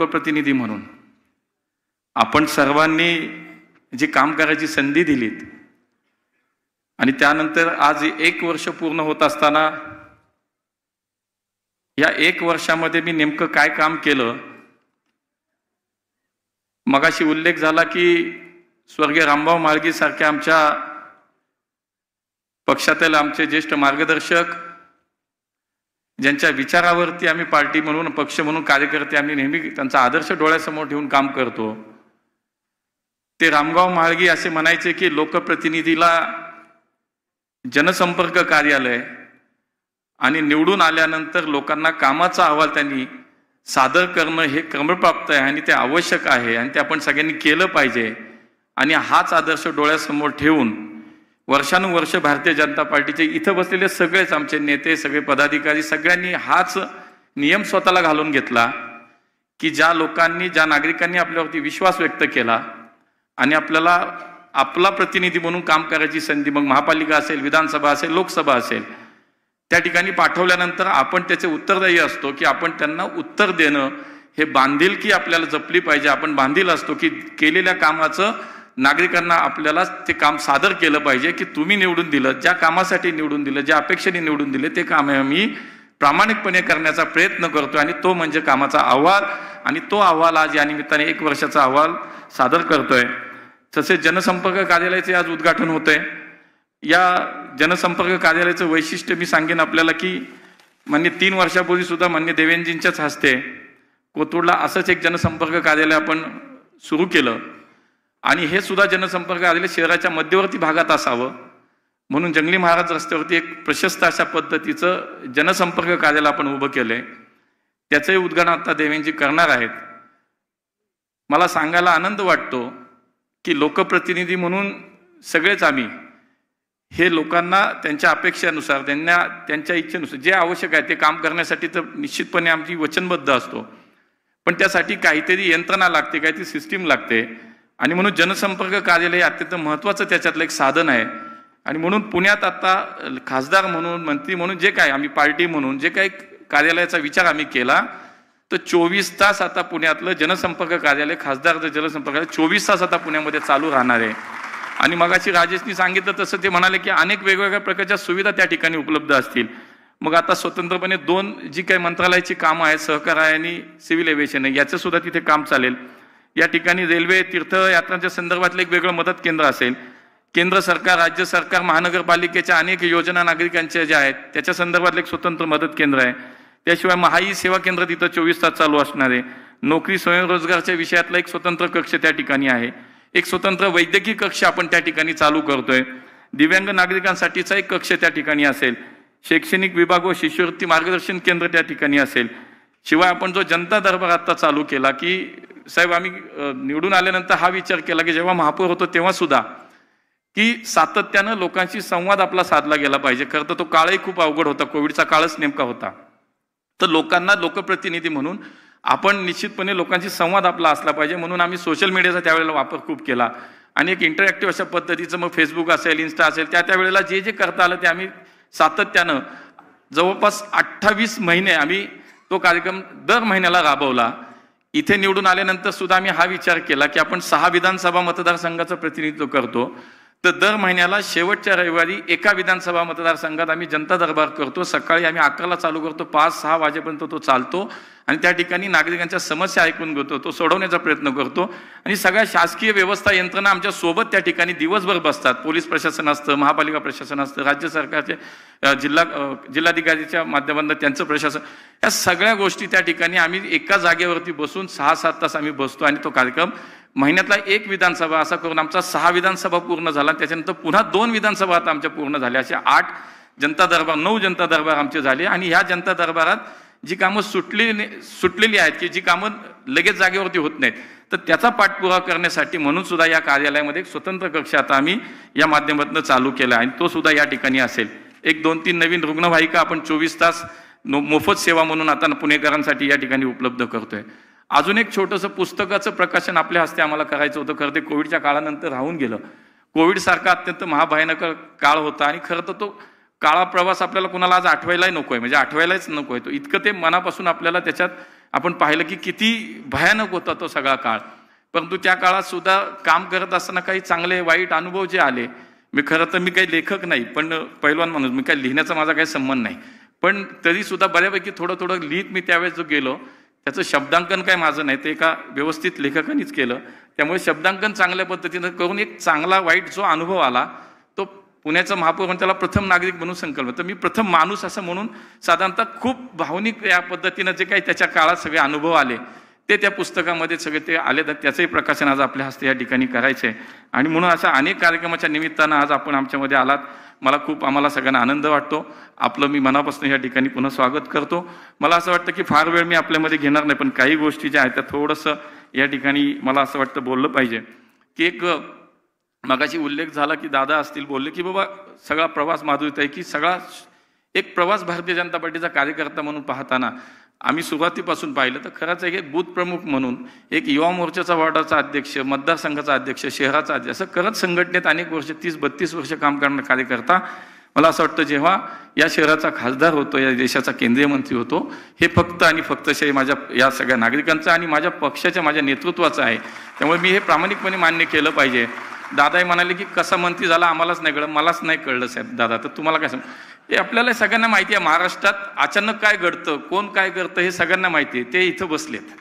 लोकप्रतिनिधी म्हणून आपण सर्वांनी जी काम करायची संधी दिलीत आणि त्यानंतर आज 1 वर्ष पूर्ण होत असताना या 1 वर्षामध्ये मी नेमकं काय काम केलं, मगाशी उल्लेख झाला की स्वर्गीय रामभाऊ म्हाळगी सारख्या आमच्या पक्षातील आमचे ज्येष्ठ मार्गदर्शक, ज्यांच्या विचारावरती आम्ही पार्टी म्हणून पक्ष म्हणून कार्यकर्ते आम्ही नेहमी त्यांचा आदर्श डोळ्यासमोर ठेवून काम करतो, ते रामभाऊ म्हाळगी असे म्हणायचे की लोकप्रतिनिधीला जनसंपर्क कार्यालय आणि निवडून आल्यानंतर लोकांना कामाचा अहवाल त्यांनी सादर करणं हे क्रमप्राप्त आहे आणि ते आवश्यक आहे आणि ते आपण सगळ्यांनी केलं पाहिजे। आणि हाच आदर्श डोळ्यासमोर ठेवून वर्षानुवर्ष भारतीय जनता पार्टीचे इथं बसलेले सगळेच आमचे नेते, सगळे पदाधिकारी, सगळ्यांनी हाच नियम स्वतःला घालून घेतला की ज्या लोकांनी, ज्या नागरिकांनी आपल्यावरती विश्वास व्यक्त केला आणि आपल्याला आपला प्रतिनिधी म्हणून काम करायची संधी, मग महापालिका असेल, विधानसभा असेल, लोकसभा असेल, त्या ठिकाणी पाठवल्यानंतर आपण त्याचे उत्तरदायी असतो की आपण त्यांना उत्तर देणं हे बांधिलकी आपल्याला जपली पाहिजे। आपण बांधील असतो की केलेल्या कामाचं नागरिकांना आपल्याला ते काम सादर केलं पाहिजे की तुम्ही निवडून दिलं, ज्या कामासाठी निवडून दिलं, ज्या अपेक्षेने निवडून दिले ते काम आम्ही प्रामाणिकपणे करण्याचा प्रयत्न करतोय आणि तो म्हणजे कामाचा अहवाल। आणि तो अहवाल आज या निमित्ताने 1 वर्षाचा अहवाल सादर करतोय। तसेच जनसंपर्क कार्यालयाचे आज उद्घाटन होतंय। या जनसंपर्क कार्यालयाचं वैशिष्ट्य मी सांगेन आपल्याला की मान्य 3 वर्षापूर्वी सुद्धा मान्य देवेंजींच्याच हस्ते कोथरूडला असंच एक जनसंपर्क कार्यालय आपण सुरू केलं आणि हे सुद्धा जनसंपर्क कार्यालय शहराच्या मध्यवर्ती भागात असावं म्हणून जंगली महाराज रस्त्यावरती एक प्रशस्त अशा पद्धतीचं जनसंपर्क कार्यालय आपण उभं केलंय। त्याचंही उद्घाटन आता देवेंजी करणार आहेत। मला सांगायला आनंद वाटतो की लोकप्रतिनिधी म्हणून सगळेच आम्ही हे लोकांना त्यांच्या अपेक्षेनुसार, त्यांच्या इच्छेनुसार जे आवश्यक आहे ते काम करण्यासाठी तर निश्चितपणे आमची वचनबद्ध असतो, पण त्यासाठी काहीतरी यंत्रणा लागते, काहीतरी सिस्टीम लागते आणि म्हणून जनसंपर्क कार्यालय अत्यंत महत्त्वाचं त्याच्यातलं एक साधन आहे। आणि म्हणून पुण्यात आता खासदार म्हणून, मंत्री म्हणून जे काय आम्ही पार्टी म्हणून जे काही कार्यालयाचा विचार आम्ही केला तर 24 तास आता पुण्यातलं जनसंपर्क कार्यालय, खासदार जनसंपर्क कार्यालय 24 तास आता पुण्यामध्ये चालू राहणार आहे। आणि मगाशी राजेशनी सांगितलं तसं ते म्हणाले की अनेक वेगवेगळ्या प्रकारच्या सुविधा त्या ठिकाणी उपलब्ध असतील। मग आता स्वतंत्रपणे 2 जी काही मंत्रालयाची कामं आहेत, सहकार आहे आणि सिव्हिल एव्हिएशन आहे, याचं सुद्धा तिथे काम चालेल। या ठिकाणी रेल्वे, तीर्थयात्रांच्या संदर्भातलं एक वेगळं मदत केंद्र असेल। केंद्र सरकार, राज्य सरकार, महानगरपालिकेच्या अनेक योजना नागरिकांच्या ज्या आहेत त्याच्या संदर्भातलं एक स्वतंत्र मदत केंद्र आहे। त्याशिवाय महाई सेवा केंद्र तिथं 24 तास चालू असणार आहे। नोकरी स्वयंरोजगारच्या विषयातला एक स्वतंत्र कक्ष त्या ठिकाणी आहे। एक स्वतंत्र वैद्यकीय कक्ष आपण त्या ठिकाणी चालू करतोय। दिव्यांग नागरिकांसाठीचा एक कक्ष त्या ठिकाणी असेल। शैक्षणिक विभाग व शिष्यवृत्ती मार्गदर्शन केंद्र त्या ठिकाणी असेल। शिवाय आपण जो जनता दरबार आता चालू केला की साहेब आम्ही निवडून आल्यानंतर हा विचार केला की जेव्हा महापौर होतो तेव्हा सुद्धा की सातत्यानं लोकांशी संवाद आपला साधला गेला पाहिजे। खरं तर तो काळही खूप अवघड होता, कोविडचा काळच नेमका होता। तर लोकांना लोकप्रतिनिधी म्हणून आपण निश्चितपणे लोकांशी संवाद आपला असला पाहिजे म्हणून आम्ही सोशल मीडियाचा त्यावेळेला वापर खूप केला आणि एक इंटरॅक्टिव्ह अशा पद्धतीचं मग फेसबुक असेल, इन्स्टा असेल, त्यावेळेला जे जे करता आलं ते आम्ही सातत्यानं जवळपास 28 महिने आम्ही तो कार्यक्रम दर महिन्याला राबवला। इथे निवडून आल्यानंतर सुद्धा आम्ही हा विचार केला की आपण 6 विधानसभा मतदारसंघाचं प्रतिनिधित्व करतो तर दर महिन्याला शेवटच्या रविवारी एका विधानसभा मतदारसंघात आम्ही जनता दरबार करतो। सकाळी आम्ही 11ला चालू करतो, 5-6 वाजेपर्यंत तो चालतो आणि त्या ठिकाणी नागरिकांच्या समस्या ऐकून घेतो, तो सोडवण्याचा प्रयत्न करतो आणि सगळ्या शासकीय व्यवस्था यंत्रणा आमच्या सोबत त्या ठिकाणी दिवसभर बसतात। पोलीस प्रशासन असतं, महापालिका प्रशासन असतं, राज्य सरकारचे जिल्हाधिकारीच्या माध्यमातून त्यांचं प्रशासन, या सगळ्या गोष्टी त्या ठिकाणी आम्ही एका जागेवरती बसून 6-7 तास आम्ही बसतो आणि तो कार्यक्रम महिन्यातला 1 विधानसभा असा करून आमचा 6 विधानसभा पूर्ण झाला। त्याच्यानंतर पुन्हा 2 विधानसभा आता आमच्या पूर्ण झाल्या, अशा 8 जनता दरबार, 9 जनता दरबार आमचे झाले। आणि ह्या जनता दरबारात जी कामं सुटलेली आहेत की जी कामं लगेच जागेवरती होत नाहीत तर त्याचा पाठपुरावा करण्यासाठी म्हणून सुद्धा या कार्यालयामध्ये एक स्वतंत्र कक्ष आता आम्ही या माध्यमातून चालू केला आणि तो सुद्धा या ठिकाणी असेल। एक 2-3 नवीन रुग्णवाहिका आपण 24 तास मोफत सेवा म्हणून आता पुणेकरांसाठी या ठिकाणी उपलब्ध करतोय। अजून एक छोटंसं पुस्तकाचं प्रकाशन आपल्या हस्ते आम्हाला करायचं होतं, खरं ते कोविडच्या काळानंतर राहून गेलं। कोविड सारखा अत्यंत महाभयानक काळ होता आणि खरं तर तो काळा प्रवास आपल्याला कुणाला आज आठवायलाही नकोय, म्हणजे आठवायलाच नकोय तो, इतकं ते मनापासून आपल्याला त्याच्यात आपण पाहिलं की किती भयानक होता तो सगळा काळ, परंतु त्या काळात सुद्धा काम करत असताना काही चांगले वाईट अनुभव जे आले, मी खरं तर मी काही लेखक नाही, पण पैलवान माणूस, मी काही लिहिण्याचा माझा काही संबंध नाही, पण तरी सुद्धा बऱ्यापैकी थोडं थोडं लिहित मी त्यावेळेस जो गेलो, त्याचं शब्दांकन काय माझं नाही, ते एका व्यवस्थित लेखकानेच केलं. त्यामुळे शब्दांकन चांगल्या पद्धतीनं करून एक चांगला वाईट जो अनुभव आला तो पुण्याचा महापौर म्हणून त्याला प्रथम नागरिक म्हणून संकल्प, तर मी प्रथम माणूस असं म्हणून साधारणतः खूप भावनिक या पद्धतीनं जे काही त्याच्या काळात सगळे अनुभव आले ते त्या पुस्तकामध्ये सगळे ते आले, तर त्याचंही प्रकाशन आज आपल्या हस्ते या ठिकाणी करायचं आहे. आणि म्हणून अशा अनेक कार्यक्रमाच्या निमित्तानं आज आपण आमच्यामध्ये आलात, मला खूप आम्हाला सगळ्यांना आनंद वाटतो. आपलं मी मनापासून या ठिकाणी पुन्हा स्वागत करतो. मला असं वाटतं की फार वेळ मी आपल्यामध्ये घेणार नाही, पण काही गोष्टी ज्या आहेत त्या थोडंसं या ठिकाणी मला असं वाटतं बोललं पाहिजे. की एक मगाशी उल्लेख झाला की दादा असतील बोलले की बाबा सगळा प्रवास माधुरीत आहे, की सगळा एक प्रवास भारतीय जनता पार्टीचा कार्यकर्ता म्हणून पाहताना आम्ही सुरुवातीपासून पाहिलं तर खरंच एक बूथ प्रमुख म्हणून, एक युवा मोर्चाचा वॉर्डाचा अध्यक्ष, मतदारसंघाचा अध्यक्ष, शहराचा अध्यक्ष, असं करत संघटनेत अनेक वर्ष 30-32 वर्ष काम करणारा कार्यकर्ता, मला असं वाटतं जेव्हा या शहराचा खासदार होतो, या देशाचा केंद्रीय मंत्री होतो, हे फक्त आणि फक्त श्रेय माझ्या या सगळ्या नागरिकांचं आणि माझ्या पक्षाच्या माझ्या नेतृत्वाचं आहे. त्यामुळे मी हे प्रामाणिकपणे मान्य केलं पाहिजे. दादाही म्हणाले की कसा मंत्री झाला आम्हालाच नाही कळलं, मलाच नाही कळलं साहेब दादा, तर तुम्हाला काय सांग, हे आपल्याला सगळ्यांना माहिती आहे. महाराष्ट्रात अचानक काय घडतं, कोण काय करतं हे सगळ्यांना माहिती आहे, ते इथं बसलेत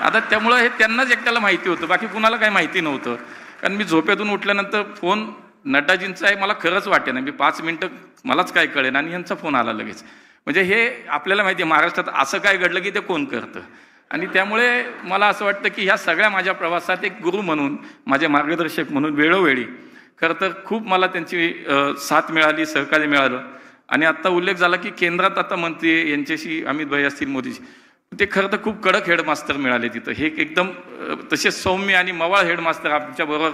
आता, त्यामुळं हे त्यांनाच एकट्याला माहिती होतं, बाकी कुणाला काही माहिती नव्हतं. कारण मी झोपेतून उठल्यानंतर फोन नड्डाजींचा आहे, मला खरंच वाटे ना, मी 5 मिनिटं मलाच काय कळेन आणि यांचा फोन आला लगेच. म्हणजे हे आपल्याला माहिती आहे महाराष्ट्रात असं काय घडलं की ते कोण करतं. आणि त्यामुळे मला असं वाटतं की ह्या सगळ्या माझ्या प्रवासात एक गुरु म्हणून, माझे मार्गदर्शक म्हणून वेळोवेळी खरं तर खूप मला त्यांची साथ मिळाली, सहकार्य मिळालं. आणि आत्ता उल्लेख झाला की केंद्रात आता मंत्री यांच्याशी अमित भाई असतील, मोदीशी, ते खरं तर खूप कडक हेडमास्टर मिळाले तिथं. हे एकदम तसे सौम्य आणि मवाळ हेडमास्टर आमच्याबरोबर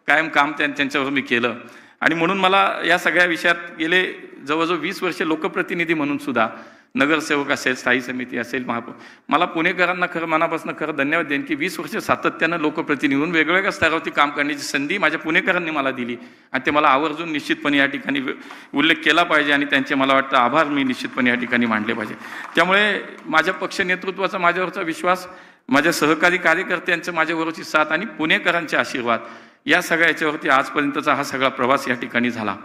कायम काम त्यांच्याबरोबर मी केलं. आणि म्हणून मला या सगळ्या विषयात गेले जवळजवळ 20 वर्ष लोकप्रतिनिधी म्हणून सुद्धा, नगरसेवक असेल, स्थायी समिती असेल, महापौर, मला पुणेकरांना खरं मनापासून खरं धन्यवाद देईन की 20 वर्ष सातत्यानं लोकप्रतिनिधी म्हणून वेगवेगळ्या स्तरावरती काम करण्याची संधी माझ्या पुणेकरांनी मला दिली. आणि ते मला आवर्जून निश्चितपणे या ठिकाणी उल्लेख केला पाहिजे आणि त्यांचे मला वाटतं आभार मी निश्चितपणे या ठिकाणी मांडले पाहिजे. त्यामुळे माझ्या पक्ष नेतृत्वाचा माझ्यावरचा विश्वास, माझ्या सहकारी कार्यकर्त्यांचं माझ्यावरची साथ आणि पुणेकरांचे आशीर्वाद, या सगळ्या याच्यावरती आजपर्यंतचा हा सगळा प्रवास या ठिकाणी झाला.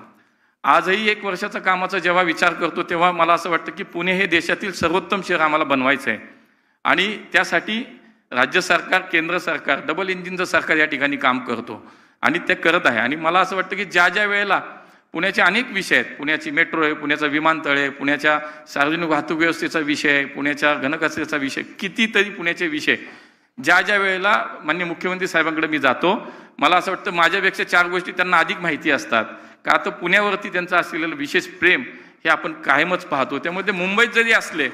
आजही 1 वर्षाचा कामाचा जेव्हा विचार करतो तेव्हा मला असं वाटतं की पुणे हे देशातील सर्वोत्तम शहर आम्हाला बनवायचं आहे. आणि त्यासाठी राज्य सरकार, केंद्र सरकार, डबल इंजिनचं सरकार या ठिकाणी काम करतो आणि ते करत आहे. आणि मला असं वाटतं की ज्या ज्या वेळेला पुण्याचे अनेक विषय आहेत, पुण्याची मेट्रो आहे, पुण्याचा विमानतळ आहे, पुण्याच्या सार्वजनिक वाहतूक व्यवस्थेचा विषय आहे, पुण्याच्या घनकचऱ्याचा विषय, कितीतरी पुण्याचे विषय, ज्या ज्या वेळेला माननीय मुख्यमंत्री साहेबांकडे मी जातो, मला असं वाटतं माझ्यापेक्षा 4 गोष्टी त्यांना अधिक माहिती असतात. का तर पुण्यावरती त्यांचं असलेलं विशेष प्रेम हे आपण कायमच पाहतो. त्यामुळे ते मुंबईत जरी असले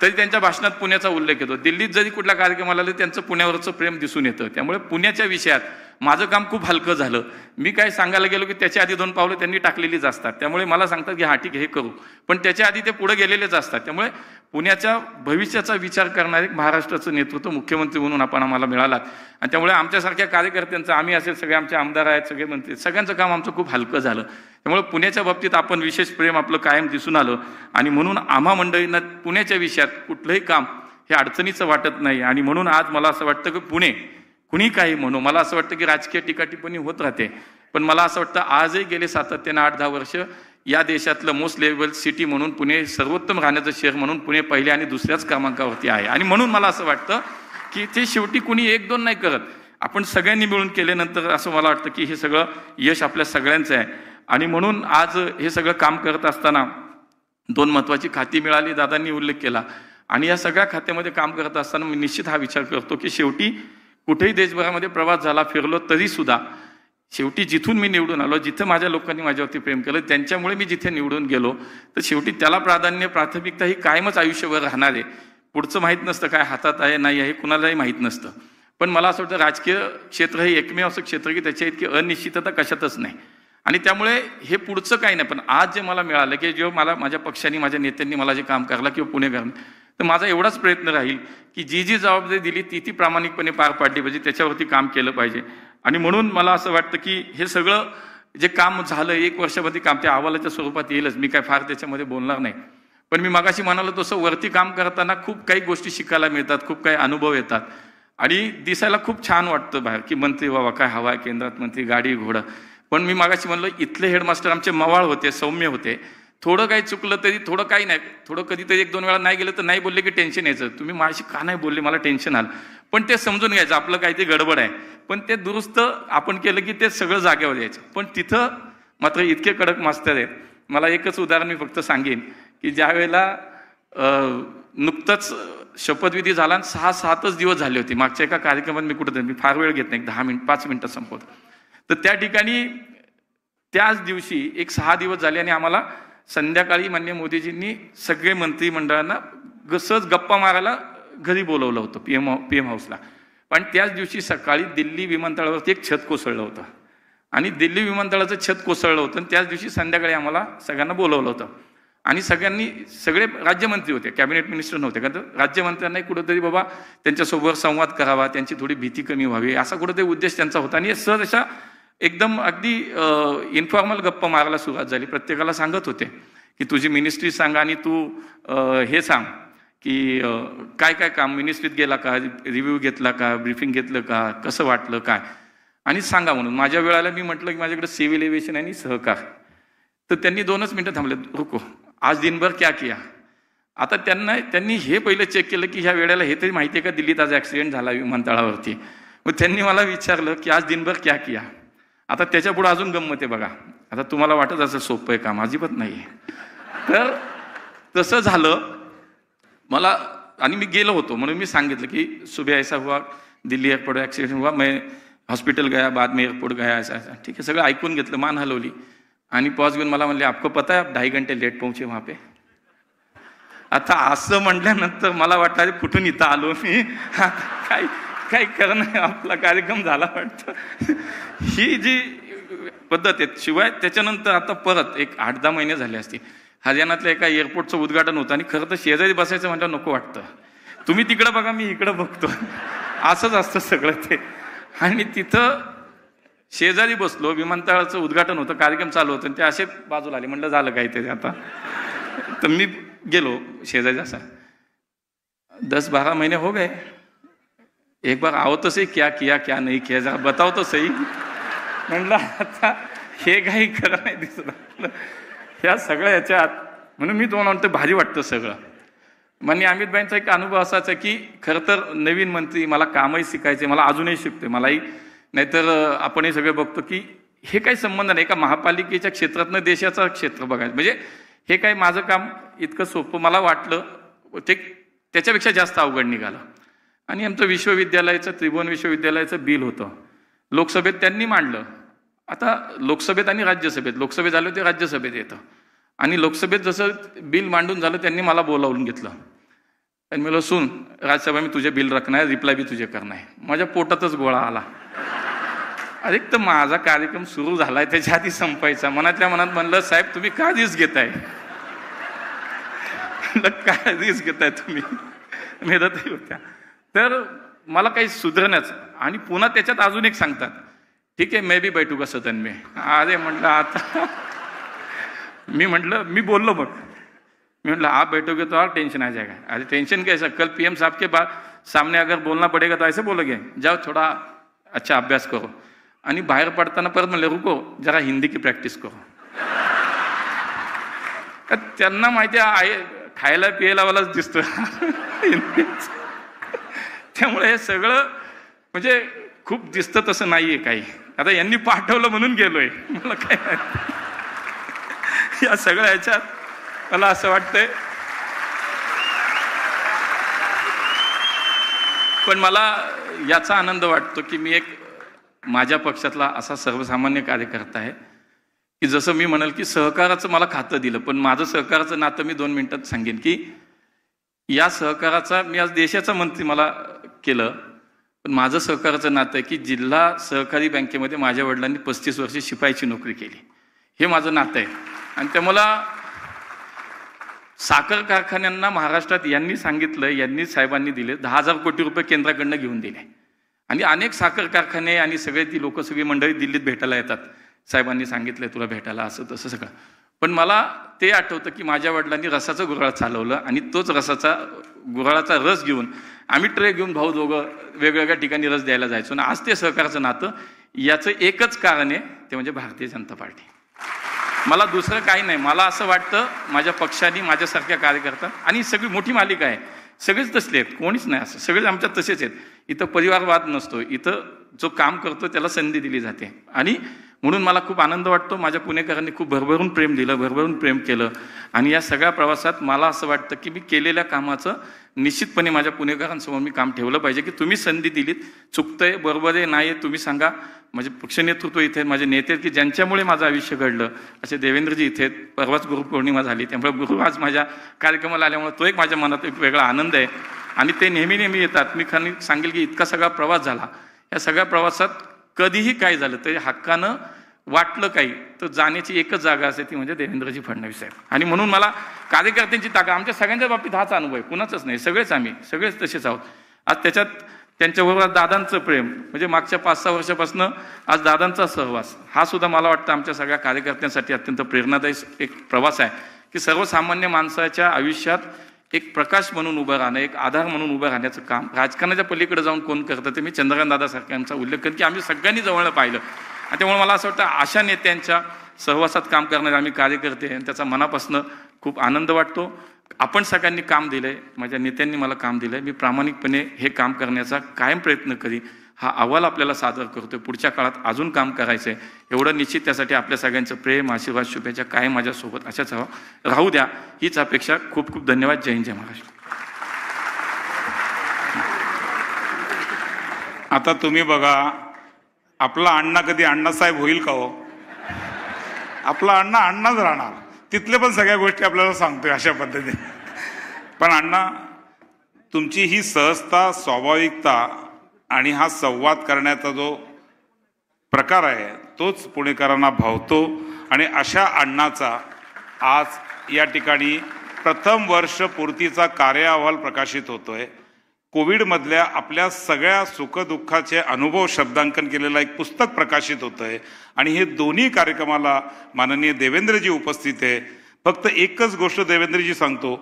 तरी त्यांच्या भाषणात पुण्याचा उल्लेख येतो, दिल्लीत जरी कुठल्या कार्यक्रमाला आले त्यांचं पुण्यावरचं प्रेम दिसून येतं. त्यामुळे पुण्याच्या विषयात माझं काम खूप हलकं झालं. मी काय सांगायला गेलो की त्याच्या आधी 2 पावलं त्यांनी टाकलेलीच असतात. त्यामुळे मला सांगतात की हा ठीक आहे हे करू, पण त्याच्या आधी ते पुढे गेलेलेच असतात. त्यामुळे पुण्याच्या भविष्याचा विचार करणारे महाराष्ट्राचं नेतृत्व मुख्यमंत्री म्हणून आम्हाला मिळालात. आणि त्यामुळे आमच्यासारख्या कार्यकर्त्यांचं, आम्ही असेल, सगळे आमचे आमदार आहेत, सगळे मंत्री, सगळ्यांचं काम आमचं खूप हलकं झालं. त्यामुळे पुण्याच्या बाबतीत आपण विशेष प्रेम आपलं कायम दिसून आलं. आणि म्हणून आम्हा मंडळींना पुण्याच्या विषयात कुठलंही काम हे अडचणीचं वाटत नाही. आणि म्हणून आज मला असं वाटतं की पुणे कुणी काही म्हणू, मला असं वाटतं की राजकीय टीकाटिप्पणी होत राहते, पण मला असं वाटतं आजही गेले सातत्यानं 8-10 वर्ष या देशातलं मोस्ट लेवल सिटी म्हणून पुणे, सर्वोत्तम राहण्याचं शहर म्हणून पुणे पहिल्या आणि दुसऱ्याच क्रमांकावरती आहे. आणि म्हणून मला असं वाटतं की ते शेवटी कुणी 1-2 नाही करत, आपण सगळ्यांनी मिळून केल्यानंतर असं मला वाटतं की हे सगळं यश आपल्या सगळ्यांचं आहे. आणि म्हणून आज हे सगळं काम करत असताना 2 महत्त्वाची खाती मिळाली, दादांनी उल्लेख केला. आणि या सगळ्या खात्यामध्ये काम करत असताना मी निश्चित हा विचार करतो की शेवटी कुठेही देशभरामध्ये प्रवास झाला, फिरलो, तरी सुद्धा शेवटी जिथून मी निवडून आलो, जिथं माझ्या लोकांनी माझ्यावरती प्रेम केलं, त्यांच्यामुळे मी जिथे निवडून गेलो, तर शेवटी त्याला प्राधान्य, प्राथमिकता ही कायमच आयुष्यभर राहणार आहे. पुढचं माहीत नसतं काय हातात आहे नाही आहे, कुणालाही माहीत नसतं. पण मला असं वाटतं राजकीय क्षेत्र हे एकमेव असं क्षेत्र की त्याच्या इतकी अनिश्चितता कशातच नाही. आणि त्यामुळे हे पुढचं काही नाही, पण आज जे मला मिळालं की जेव्हा मला माझ्या पक्षाने, माझ्या नेत्यांनी मला जे काम करायला किंवा पुणेकरांनी, तर माझा एवढाच प्रयत्न राहील की जी जी जबाबदारी दिली ती प्रामाणिकपणे पार पाडली पाहिजे, त्याच्यावरती काम केलं पाहिजे. आणि म्हणून मला असं वाटतं की हे सगळं जे काम झालं 1 वर्षामध्ये काम त्या अहवालाच्या स्वरूपात येईलच, मी काय फार त्याच्यामध्ये बोलणार नाही. पण मी मगाशी म्हणालो तसं वरती काम करताना खूप काही गोष्टी शिकायला मिळतात, खूप काही अनुभव येतात आणि दिसायला खूप छान वाटतं बाहेर की मंत्री बाबा काय हवा केंद्रात मंत्री, गाडी घोडा. पण मी मगाशी म्हणलो इथले हेडमास्टर आमचे मवाळ होते, सौम्य होते. थोडं काही चुकलं तरी थोडं काही नाही, थोडं कधीतरी 1-2 वेळा नाही गेलं तर नाही बोलले की टेन्शन यायचं, तुम्ही माझ्याशी का नाही बोलले, मला टेन्शन आलं. पण ते समजून घ्यायचं आपलं काहीतरी गडबड आहे, पण ते दुरुस्त आपण केलं की ते सगळं जागेवर यायचं. पण तिथं मात्र इतके कडक मास्तर आहेत. मला एकच उदाहरण मी फक्त सांगेन की ज्या वेळेला नुकतंच शपथविधी झाला आणि 6-7च दिवस झाले होते. मागच्या एका कार्यक्रमात मी कुठं मी फार वेळ घेत नाही, 5 मिनिटात संपवतो. तर त्या ठिकाणी त्याच दिवशी एक 6 दिवस झाले आणि आम्हाला संध्याकाळी माननीय मोदीजींनी सगळे मंत्रिमंडळांना सहज गप्पा मारायला घरी बोलवलं होतं पीएम हाऊसला. पण त्याच दिवशी सकाळी दिल्ली विमानतळावरती एक छत कोसळलं होतं आणि दिल्ली विमानतळाचं छत कोसळलं होतं आणि त्याच दिवशी संध्याकाळी आम्हाला सगळ्यांना बोलवलं होतं आणि सगळे राज्यमंत्री होते, कॅबिनेट मिनिस्टर नव्हते. कारण राज्यमंत्र्यांनाही कुठंतरी बाबा त्यांच्यासोबत संवाद करावा, त्यांची थोडी भीती कमी व्हावी, असा कुठंतरी उद्देश त्यांचा होता. आणि सहज अशा एकदम अगदी इन्फॉर्मल गप्पा मारायला सुरुवात झाली. प्रत्येकाला सांगत होते की तुझी मिनिस्ट्री सांगा आणि तू हे सांग की काय काय काम मिनिस्ट्रीत गेला का, रिव्ह्यू घेतला का, ब्रीफिंग घेतलं का, कसं वाटलं काय, आणि सांगा म्हणून. माझ्या वेळेला मी म्हटलं की माझ्याकडे सिव्हिल एव्हिएशन आणि सहकार. तर त्यांनी 2च मिनिटं थांबले, रुको आज दिनभर क्या किया. आता त्यांनी हे पहिलं चेक केलं की ह्या वेळेला हे तरी माहिती आहे का दिल्लीत आज ॲक्सिडेंट झाला विमानतळावरती. मग त्यांनी मला विचारलं की आज दिनभर क्या किया. आता त्याच्या पुढे अजून गंमत आहे बघा. आता तुम्हाला वाटत असं सोपं आहे काम, अजिबात नाही आहे. तर तसं झालं मला आणि मी गेलो होतो म्हणून मी सांगितलं की सुबह ऐसा हुआ, दिल्ली एअरपोर्ट ॲक्सिडेंट हुआ, मैं हॉस्पिटल गया, बाद में एअरपोर्ट गया, ऐसा ऐसा. ठीक आहे, सगळं ऐकून घेतलं, मान हलवली आणि पॉज घेऊन मला म्हणले आपको पता है आप 2.5 घंटे लेट पहुंचे वहां पे. आता असं म्हटल्यानंतर मला वाटलं अरे कुठून इथं आलो मी, काय करणं, आपला कार्यक्रम झाला वाटतं. ही जी पद्धत आहे. शिवाय त्याच्यानंतर आता परत एक 8-10 महिने झाले असतील हरियाणातल्या एका एअरपोर्टचं उद्घाटन होतं आणि खरं तर शेजारी बसायचं म्हटलं नको वाटतं. तुम्ही तिकडं बघा मी इकडं बघतो, असंच असतं सगळं ते. आणि तिथं शेजारी बसलो, विमानतळाचं उद्घाटन होतं, कार्यक्रम चालू होतं, ते असे बाजूला आले. म्हटलं झालं काहीतरी आता. तर मी गेलो शेजारी, असा 10-12 महीने हो गए, एक बार आओ तो सही, क्या किया क्या नहीं किया जरा बताओ तो सही. म्हणलं आता हे काही खरं नाही दिसत ह्या सगळ्या ह्याच्यात. म्हणून मी तुम्हाला म्हणतो भारी वाटतं सगळं. माननीय अमितभाईंचा एक अनुभव असायचा की खरं तर नवीन मंत्री, मला कामही शिकायचे, मला अजूनही शिकतोय मलाही. नाहीतर आपणही सगळे बघतो की हे काही संबंध नाही, एका महापालिकेच्या क्षेत्रातनं देशाचं क्षेत्र बघायचं म्हणजे हे काही माझं काम इतकं सोपं मला वाटलं ते त्याच्यापेक्षा जास्त अवघड निघालं. आणि आमचं विश्वविद्यालयाचं, त्रिभुवन विश्वविद्यालयाचं बिल होतं, लोकसभेत त्यांनी मांडलं. आता लोकसभेत आणि राज्यसभेत, लोकसभेत झालं ते राज्यसभेत येतं आणि लोकसभेत जसं बिल मांडून झालं त्यांनी मला बोलावून घेतलं आणि मला सुन राज्यसभा मी तुझे बिल रखना है, रिप्लाय भी तुझे करना है. माझ्या पोटातच गोळा आला. अरे तर माझा कार्यक्रम सुरू झालाय त्याच्या आधी संपायचा. मनातल्या मनात म्हणलं साहेब तुम्ही का रिस्क घेताय, काय रिस्क घेताय तुम्ही, मेहनतही होत्या. तर मला काही सुधारण्याचं आणि पुन्हा त्याच्यात अजून एक सांगतात ठीक आहे मैं भी बैठू का सदन में. अरे म्हटलं आता मी म्हटलं मी बोललो मग मी म्हटलं आप बैठोगे तो और टेंशन आ जाएगा. अरे टेंशन कैसा, कल पीएम साहब के बाद सामने अगर बोलना पड़ेगा तो ऐसे बोलोगे, जाओ थोड़ा अच्छा अभ्यास करो. आणि बाहेर पडताना परत म्हणले रुको जरा हिंदी की प्रॅक्टिस करो. त्यांना माहिती आहे खायला पियला वालाच दिसतो त्यामुळे हे सगळं म्हणजे खूप दिसतं तसं नाहीये काही. आता यांनी पाठवलं म्हणून गेलोय, मला काय या सगळ्या ह्याच्यात मला असं वाटतंय. पण मला याचा आनंद वाटतो की मी एक माझ्या पक्षातला असा सर्वसामान्य कार्यकर्ता आहे की जसं मी म्हणाल की सहकाराचं मला खातं दिलं, पण माझं सहकाराचं नातं मी 2 मिनिटात सांगेन की या सहकाराचा मी आज देशाचा मंत्री मला केलं, पण माझं सहकाराचं नातं आहे की जिल्हा सहकारी बँकेमध्ये माझ्या वडिलांनी 35 वर्ष शिपाईची नोकरी केली, हे माझं नातं आहे. आणि ते मला साखर कारखान्यांना महाराष्ट्रात यांनी सांगितलं, यांनी साहेबांनी दिले 10,000 कोटी रुपये केंद्राकडनं घेऊन दिले आणि अनेक साखर कारखाने आणि सगळे ती लोक सगळी मंडळी दिल्लीत भेटायला येतात, साहेबांनी सांगितलंय तुला भेटायला असं तसं सगळं. पण मला ते आठवतं की माझ्या वडिलांनी रसाचं गुऱ्हाळ चालवलं आणि तोच गुऱ्हाळाचा रस घेऊन आम्ही ट्रे घेऊन भाऊ दोघं वेगवेगळ्या ठिकाणी रस द्यायला जायचो. आणि आज ते सहकाराचं नातं याचं एकच कारण आहे, ते म्हणजे भारतीय जनता पार्टी. मला दुसरं काही नाही. मला असं वाटतं माझ्या पक्षाने माझ्यासारख्या कार्यकर्ता, आणि सगळी मोठी मालिका आहे, सगळेच तसले आहेत, कोणीच नाही असं, सगळेच आमच्यात तसेच आहेत. इथं परिवारवाद नसतो, इथं जो काम करतो त्याला संधी दिली जाते. आणि म्हणून मला खूप आनंद वाटतो. माझ्या पुणेकरांनी खूप भरभरून प्रेम दिलं, भरभरून प्रेम केलं. आणि या सगळ्या प्रवासात मला असं वाटतं की मी केलेल्या कामाचं निश्चितपणे माझ्या पुणेकरांसमोर मी काम ठेवलं पाहिजे, की तुम्ही संधी दिलीत, चुकतंय, बरोबर आहे, नाही आहे, तुम्ही सांगा. माझे पक्षनेतृत्व इथे, माझे नेते की ज्यांच्यामुळे माझं आयुष्य घडलं, असे देवेंद्रजी इथे. परवाच गुरुपौर्णिमा झाली, त्यामुळे गुरु आज माझ्या कार्यक्रमाला आल्यामुळे तो एक माझ्या मनात एक वेगळा आनंद आहे. आणि ते नेहमी नेहमी येतात. मी खाली सांगेल की इतका सगळा प्रवास झाला, या सगळ्या प्रवासात कधीही काय झालं तरी हक्कानं वाटलं काही तर जाण्याची एकच जागा असते, ती म्हणजे देवेंद्रजी फडणवीस साहेब. आणि म्हणून मला कार्यकर्त्यांची ताकद, आमच्या सगळ्यांच्या बाबतीत हाच अनुभव आहे, कुणाचंच नाही, सगळेच आम्ही सगळेच तसेच आहोत. आज त्याच्यात त्यांच्याबरोबर दादांचं प्रेम, म्हणजे मागच्या 5-6 वर्षापासून आज दादांचा सहवास, हा सुद्धा मला वाटतं आमच्या सगळ्या कार्यकर्त्यांसाठी अत्यंत प्रेरणादायी एक प्रवास आहे, की सर्वसामान्य माणसाच्या आयुष्यात एक प्रकाश म्हणून उभं राहणं, एक आधार म्हणून उभं राहण्याचं काम राजकारणाच्या पलीकडे जाऊन कोण करतं ते मी चंद्रकांत दादासारख्यांचा उल्लेख करेन, की आम्ही सगळ्यांनी जवळनं पाहिलं. आणि त्यामुळे मला असं वाटतं अशा नेत्यांच्या सहवासात काम करणारे आम्ही कार्यकर्ते, आणि त्याचा मनापासून खूप आनंद वाटतो. आपण सगळ्यांनी काम दिलंय, माझ्या नेत्यांनी मला काम दिलंय, मी प्रामाणिकपणे हे काम करण्याचा कायम प्रयत्न करीन. हा अहवाल आपल्याला सादर करतोय, पुढच्या काळात अजून काम करायचंय, एवढं निश्चित. त्यासाठी आपल्या सगळ्यांचं प्रेम, आशीर्वाद, शुभेच्छा कायम माझ्यासोबत अशाच राहू द्या, हीच अपेक्षा. खूप खूप धन्यवाद. जय हिंद, जय महाराष्ट्र. आता तुम्ही बघा, आपला अण्णा कधी अण्णासाहेब होईल का हो? आपला अण्णा अण्णाच राहणार, तिथले पण सगळ्या गोष्टी आपल्याला सांगतोय अशा पद्धतीने. पण अण्णा, तुमची ही सहजता, स्वाभाविकता आणि हा संवाद करण्याचा जो प्रकार आहे तोच पुणेकरांना भावतो. आणि अशा अण्णाचा आज या ठिकाणी प्रथम वर्ष पूर्तीचा कार्य अहवाल प्रकाशित होतोय. कोविडमधल्या आपल्या सगळ्या सुखदुःखाचे अनुभव शब्दांकन केलेलं एक पुस्तक प्रकाशित होतं आहे. आणि हे दोन्ही कार्यक्रमाला माननीय देवेंद्रजी उपस्थित आहे. फक्त एकच गोष्ट देवेंद्रजी सांगतो,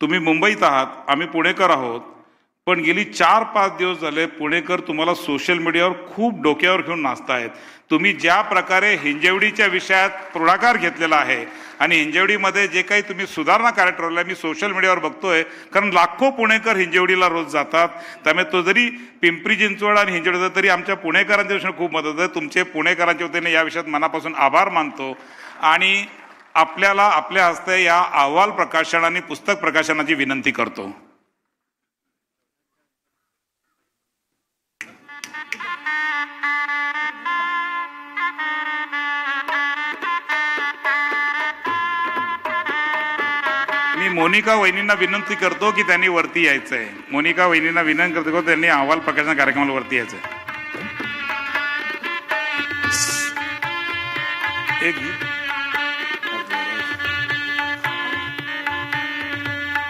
तुम्ही मुंबईत आहात, आम्ही पुणेकर आहोत, पण गेली 4-5 दिवस झाले पुणेकर तुम्हाला सोशल मीडियावर खूप डोक्यावर घेऊन नाचतायत. तुम्ही ज्या प्रकारे हिंजवडीच्या विषयात पुढाकार घेतलेला आहे आणि हिंजवडीमध्ये जे काही तुम्ही सुधारणा कार्य ठरवलं मी सोशल मीडियावर बघतोय, कारण लाखो पुणेकर हिंजवडीला रोज जातात. त्यामुळे तो जरी पिंपरी चिंचवड आणि हिंजवडीचा तरी आमच्या पुणेकरांच्या दृष्टीने खूप मदत आहे. तुमचे पुणेकरांच्या वतीने या विषयात मनापासून आभार मानतो. आणि आपल्याला आपल्या हस्ते या अहवाल प्रकाशन आणि पुस्तक प्रकाशनाची विनंती करतो. मी मोनिका वहिनींना विनंती करतो की त्यांनी वरती यायचंय. मोनिका वहिनींना विनंती करतो की त्यांनी अहवाल प्रकाशन कार्यक्रमाला वरती यायचंय.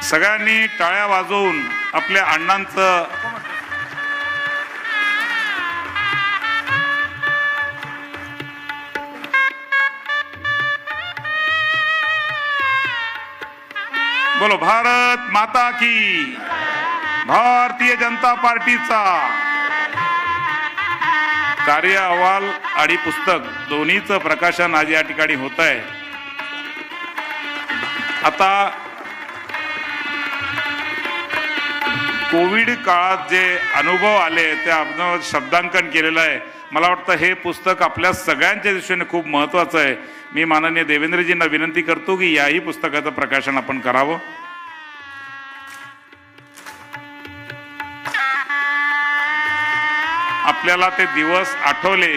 सगळ्यांनी टाळ्या वाजवून आपल्या अण्णांचं बोलो, भारत माता की, भारतीय जनता पार्टीचा कार्य अहवाल आणि पुस्तक दोन्हीचं प्रकाशन आज या ठिकाणी होत आहे. आता कोविड काळात जे अनुभव आले त्या अनुभव शब्दांकन केलेलं आहे. मला वाटतं हे पुस्तक आपल्या सगळ्यांच्या दृष्टीने खूप महत्त्वाचं आहे. मी माननीय देवेंद्रजींना विनंती करतो की याही पुस्तकाचं प्रकाशन आपण करावं. आपल्याला ते दिवस आठवले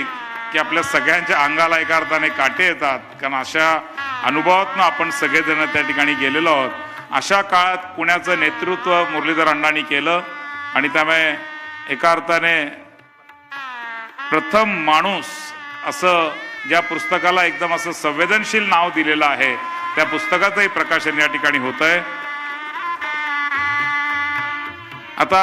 की आपल्या सगळ्यांच्या अंगाला एका अर्थाने काटे येतात, कारण अशा अनुभवातून आपण सगळेजण त्या ठिकाणी गेलेलो आहोत. अशा काळात पुण्याचं नेतृत्व मुरलीधर अण्णांनी केलं आणि त्यामुळे एका अर्थाने प्रथम माणूस असं ज्या पुस्तकाला एकदम असं संवेदनशील नाव दिलेलं आहे त्या पुस्तकाचंही प्रकाशन या ठिकाणी होत आहे. आता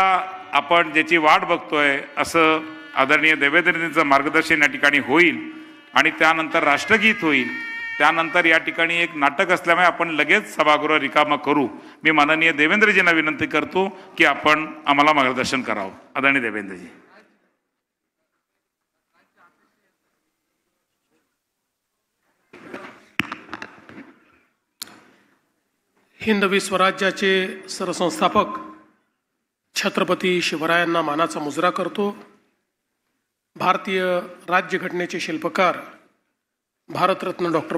आपण ज्याची वाट बघतोय असं आदरणीय देवेंद्रजींचं मार्गदर्शन या ठिकाणी होईल आणि त्यानंतर राष्ट्रगीत होईल. त्यानंतर या ठिकाणी एक नाटक असल्यामुळे आपण लगेच सभागृह रिकामा करू. मी माननीय देवेंद्रजींना विनंती करतो की आपण आम्हाला मार्गदर्शन करावं. आदरणीय देवेंद्रजी. हिंदवी स्वराज्याचे सरसंस्थापक छत्रपती शिवरायांना मानाचा मुजरा करतो. भारतीय राज्यघटनेचे शिल्पकार भारतरत्न डॉक्टर